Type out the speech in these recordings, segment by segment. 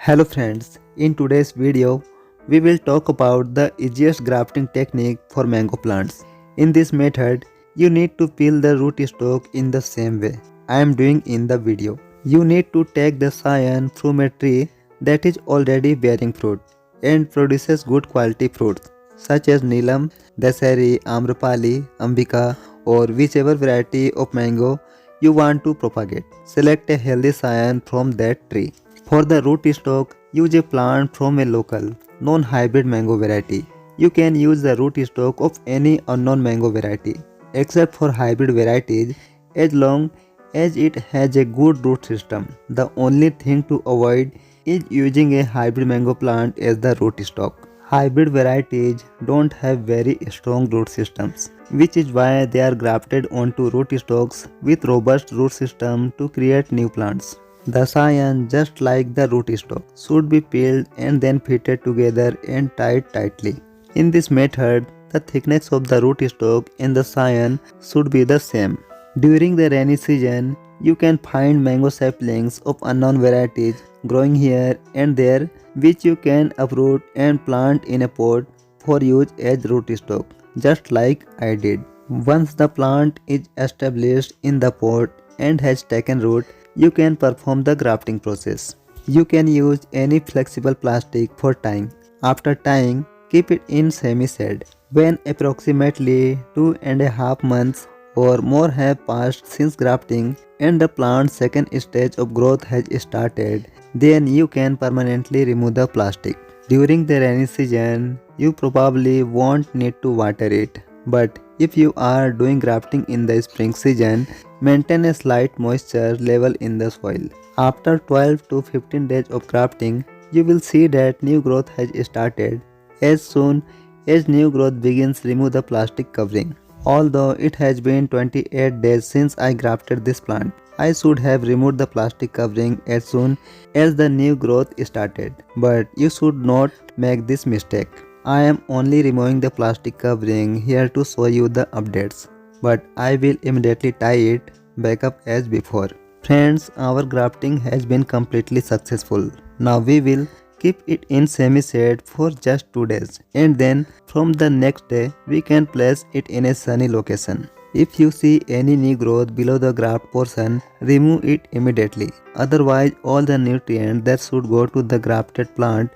Hello friends, in today's video, we will talk about the easiest grafting technique for mango plants. In this method, you need to peel the root stock in the same way I am doing in the video. You need to take the scion from a tree that is already bearing fruit and produces good quality fruits such as Neelam, Dasari, Amrapali, Ambika or whichever variety of mango you want to propagate. Select a healthy scion from that tree. For the root stock, use a plant from a local, non-hybrid mango variety. You can use the root stock of any unknown mango variety, except for hybrid varieties, as long as it has a good root system. The only thing to avoid is using a hybrid mango plant as the root stock. Hybrid varieties don't have very strong root systems, which is why they are grafted onto root stocks with robust root system to create new plants. The scion, just like the rootstock, should be peeled and then fitted together and tied tightly. In this method, the thickness of the rootstock and the scion should be the same. During the rainy season, you can find mango saplings of unknown varieties growing here and there, which you can uproot and plant in a pot for use as rootstock, just like I did. Once the plant is established in the pot and has taken root, you can perform the grafting process. You can use any flexible plastic for tying. After tying, keep it in semi-shade. When approximately 2.5 months or more have passed since grafting and the plant's second stage of growth has started, then you can permanently remove the plastic. During the rainy season, you probably won't need to water it. But if you are doing grafting in the spring season, maintain a slight moisture level in the soil. After 12 to 15 days of grafting, you will see that new growth has started. As soon as new growth begins, remove the plastic covering. Although it has been 28 days since I grafted this plant, I should have removed the plastic covering as soon as the new growth started. But you should not make this mistake. I am only removing the plastic covering here to show you the updates, but I will immediately tie it back up as before. Friends, our grafting has been completely successful. Now we will keep it in semi-shade for just 2 days, and then from the next day we can place it in a sunny location. If you see any new growth below the graft portion, remove it immediately. Otherwise, all the nutrients that should go to the grafted plant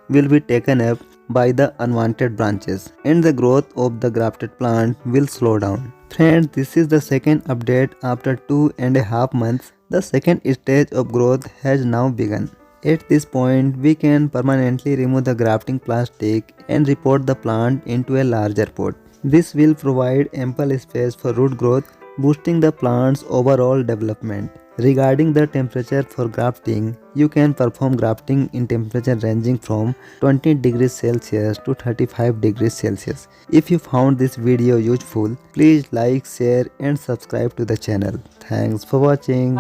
will be taken up by the unwanted branches and the growth of the grafted plant will slow down. Friends, this is the second update after 2.5 months. The second stage of growth has now begun. At this point, we can permanently remove the grafting plastic and report the plant into a larger pot. This will provide ample space for root growth, boosting the plant's overall development. Regarding the temperature for grafting, you can perform grafting in temperature ranging from 20 degrees Celsius to 35 degrees Celsius. If you found this video useful, please like, share and subscribe to the channel. Thanks for watching.